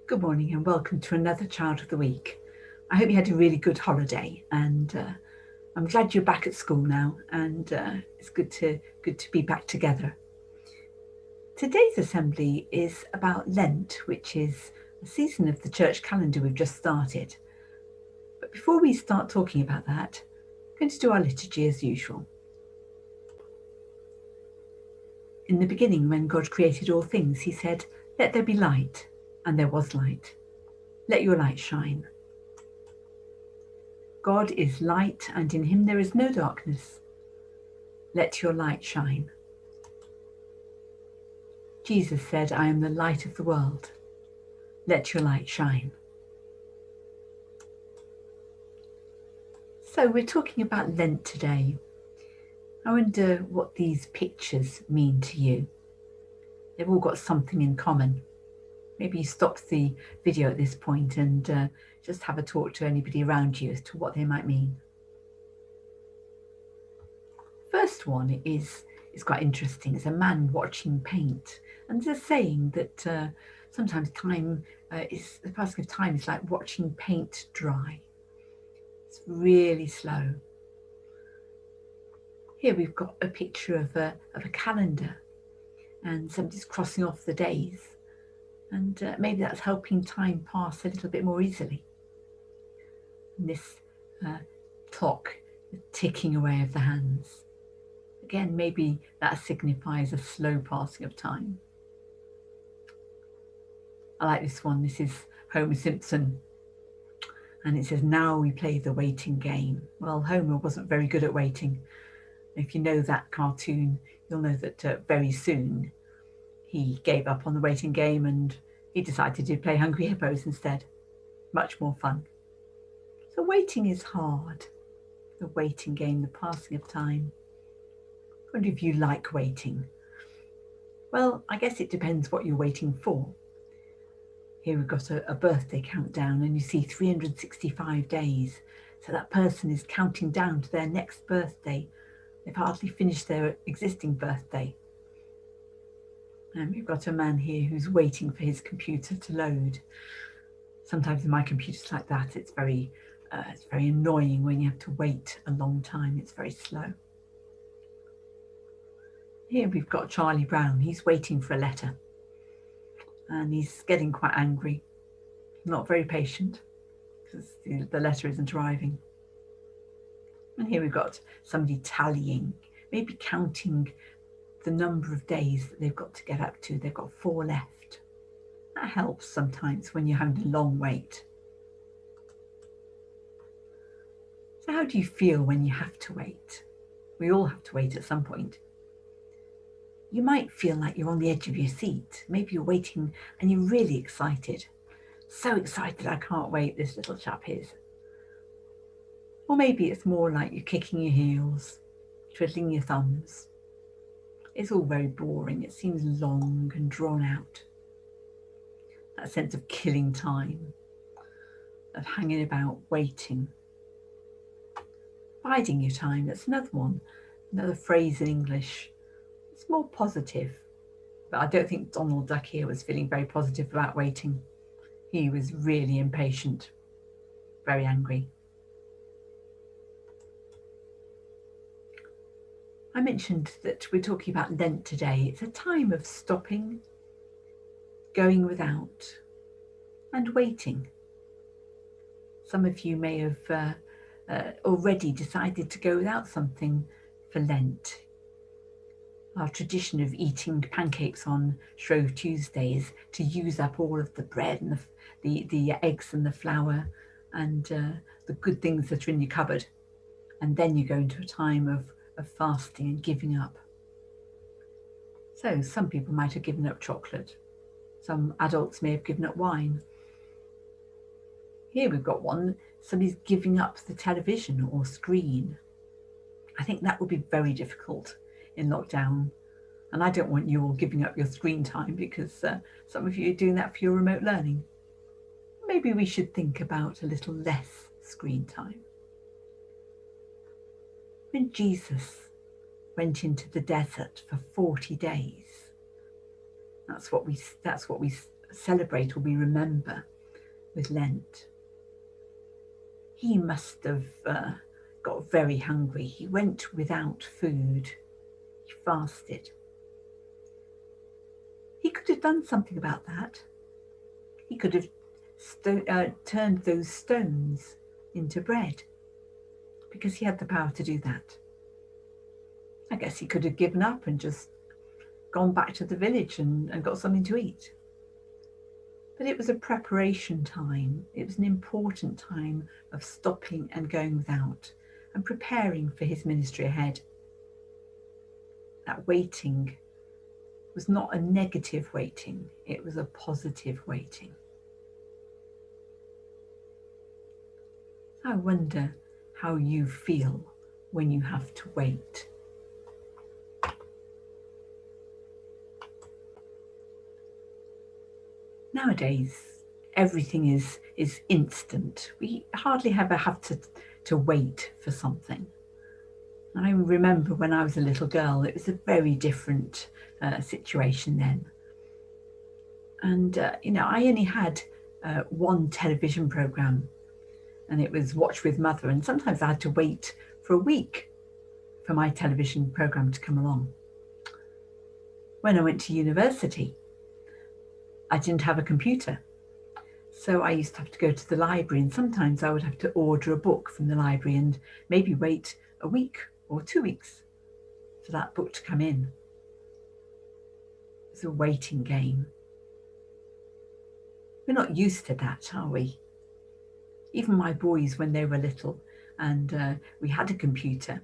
Good morning and welcome to another Child of the Week. I hope you had a really good holiday, and I'm glad you're back at school now, and it's good to be back together. Today's assembly is about Lent, which is a season of the church calendar we've just started. But before we start talking about that, I'm going to do our liturgy as usual. In the beginning, when God created all things, he said, "Let there be light," and there was light. Let your light shine. God is light, and in him there is no darkness. Let your light shine. Jesus said, "I am the light of the world. Let your light shine." So we're talking about Lent today. I wonder what these pictures mean to you. They've all got something in common. Maybe you stop the video at this point and just have a talk to anybody around you as to what they might mean. First one is quite interesting. It's a man watching paint, and there's a saying that sometimes the passing of time is like watching paint dry. It's really slow. Here we've got a picture of a calendar, and somebody's crossing off the days, and maybe that's helping time pass a little bit more easily. And this clock ticking away of the hands. Again, maybe that signifies a slow passing of time. I like this one. This is Homer Simpson. And it says, "Now we play the waiting game." Well, Homer wasn't very good at waiting. If you know that cartoon, you'll know that very soon he gave up on the waiting game and he decided to play Hungry Hippos instead. Much more fun. So waiting is hard. The waiting game, the passing of time. I wonder if you like waiting. Well, I guess it depends what you're waiting for. Here we've got a birthday countdown, and you see 365 days. So that person is counting down to their next birthday. They've hardly finished their existing birthday. And we've got a man here who's waiting for his computer to load. Sometimes in my computers like that, it's very annoying when you have to wait a long time. It's very slow. Here we've got Charlie Brown. He's waiting for a letter, and he's getting quite angry. Not very patient because the letter isn't arriving. And here we've got somebody tallying, maybe counting the number of days that they've got to get up to. They've got 4 left. That helps sometimes when you're having a long wait. So how do you feel when you have to wait? We all have to wait at some point. You might feel like you're on the edge of your seat. Maybe you're waiting and you're really excited. So excited, I can't wait, this little chap is. Or maybe it's more like you're kicking your heels, twiddling your thumbs. It's all very boring. It seems long and drawn out. That sense of killing time, of hanging about, waiting. Biding your time, that's another one, another phrase in English. It's more positive, but I don't think Donald Duck here was feeling very positive about waiting. He was really impatient, very angry. I mentioned that we're talking about Lent today. It's a time of stopping, going without, and waiting. Some of you may have already decided to go without something for Lent. Our tradition of eating pancakes on Shrove Tuesday is to use up all of the bread and the eggs and the flour and the good things that are in your cupboard. And then you go into a time of fasting and giving up. So some people might have given up chocolate. Some adults may have given up wine. Here we've got one, somebody's giving up the television or screen. I think that would be very difficult in lockdown. And I don't want you all giving up your screen time because some of you are doing that for your remote learning. Maybe we should think about a little less screen time. When Jesus went into the desert for 40 days, that's what we celebrate or we remember with Lent. He must have got very hungry. He went without food. He fasted. He could have done something about that. He could have turned those stones into bread because he had the power to do that. I guess he could have given up and just gone back to the village and got something to eat. But it was a preparation time. It was an important time of stopping and going without and preparing for his ministry ahead. That waiting was not a negative waiting, it was a positive waiting. I wonder how you feel when you have to wait. Nowadays, everything is instant. We hardly ever have to wait for something. I remember when I was a little girl, it was a very different situation then. And, I only had one television programme, and it was Watch with Mother. And sometimes I had to wait for a week for my television programme to come along. When I went to university, I didn't have a computer. So I used to have to go to the library, and sometimes I would have to order a book from the library and maybe wait a week or 2 weeks for that book to come in. It's a waiting game. We're not used to that, are we? Even my boys, when they were little and we had a computer,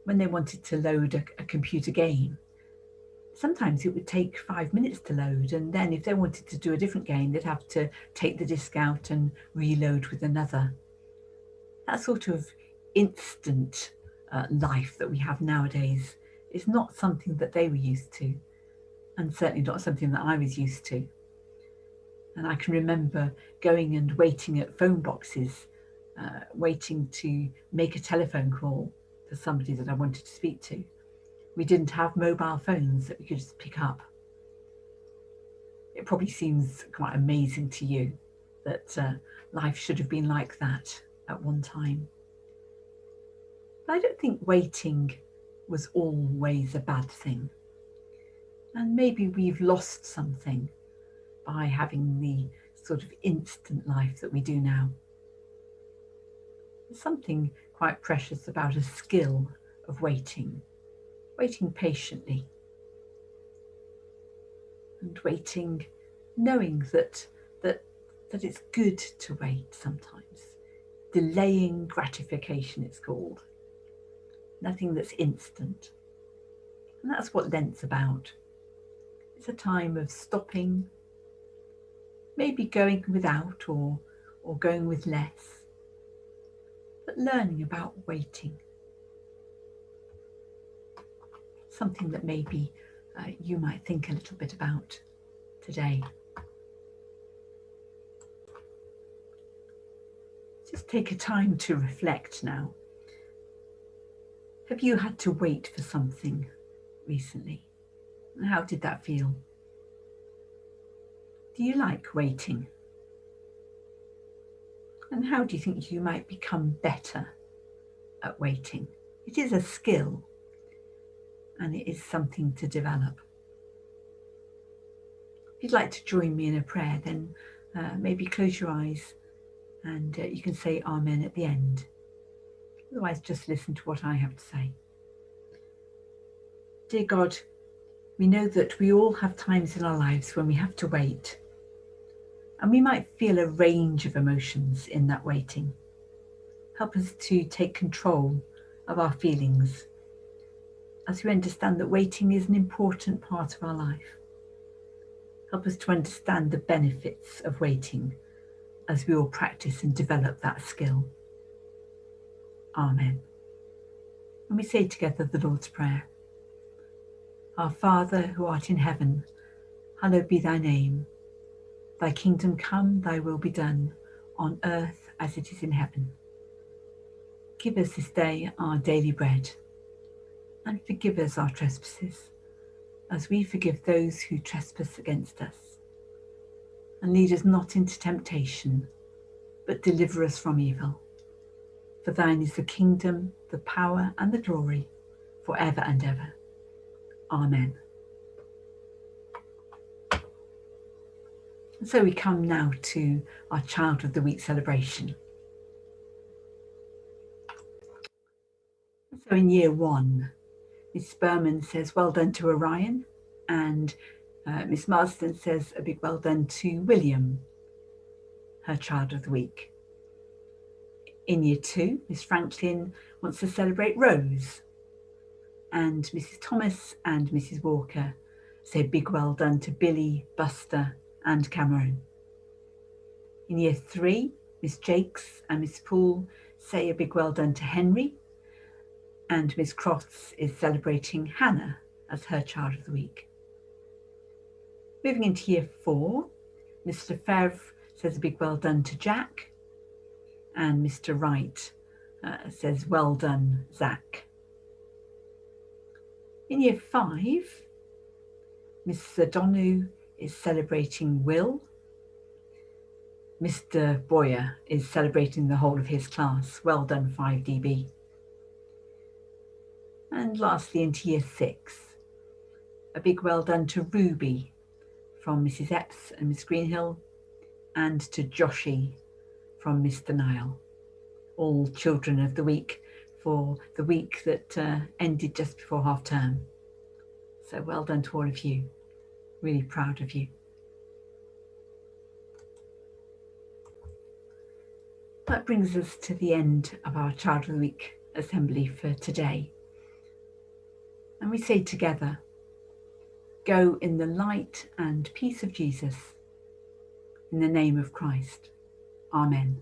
when they wanted to load a computer game, sometimes it would take 5 minutes to load, and then if they wanted to do a different game, they'd have to take the disc out and reload with another. That sort of instant life that we have nowadays is not something that they were used to, and certainly not something that I was used to. And I can remember going and waiting at phone boxes, waiting to make a telephone call for somebody that I wanted to speak to. We didn't have mobile phones that we could just pick up. It probably seems quite amazing to you that life should have been like that at one time. But I don't think waiting was always a bad thing. And maybe we've lost something by having the sort of instant life that we do now. There's something quite precious about a skill of waiting patiently, and waiting, knowing that it's good to wait sometimes. Delaying gratification, it's called. Nothing that's instant. And that's what Lent's about. It's a time of stopping, maybe going without or going with less, but learning about waiting. Something that maybe you might think a little bit about today. Just take a time to reflect now. Have you had to wait for something recently? How did that feel? Do you like waiting? And how do you think you might become better at waiting? It is a skill, and it is something to develop. If you'd like to join me in a prayer, then maybe close your eyes and you can say Amen at the end. Otherwise, just listen to what I have to say. Dear God, we know that we all have times in our lives when we have to wait, and we might feel a range of emotions in that waiting. Help us to take control of our feelings as we understand that waiting is an important part of our life. Help us to understand the benefits of waiting as we all practice and develop that skill. Amen. And we say together the Lord's Prayer. Our Father, who art in heaven, hallowed be thy name. Thy kingdom come, thy will be done, on earth as it is in heaven. Give us this day our daily bread, and forgive us our trespasses, as we forgive those who trespass against us. And lead us not into temptation, but deliver us from evil. For thine is the kingdom, the power and the glory, forever and ever. Amen. And so we come now to our Child of the Week celebration. So in year 1, Miss Berman says, well done to Orion, and Miss Marsden says a big well done to William, her Child of the Week. In year 2, Miss Franklin wants to celebrate Rose, and Mrs. Thomas and Mrs. Walker say big well done to Billy, Buster and Cameron. In year 3, Miss Jakes and Miss Poole say a big well done to Henry, and Miss Crofts is celebrating Hannah as her Child of the Week. Moving into year 4, Mr. Lefebvre says a big well done to Jack, and Mr. Wright says well done, Zach. In year 5, Miss O'Donoghue is celebrating Will. Mr. Boyer is celebrating the whole of his class. Well done, 5DB. And lastly, into year 6, a big well done to Ruby from Mrs. Epps and Miss Greenhill, and to Joshie from Mr. Nile. All children of the week for the week that ended just before half term. So well done to all of you. Really proud of you. That brings us to the end of our Child of the Week assembly for today. And we say together, go in the light and peace of Jesus, in the name of Christ. Amen.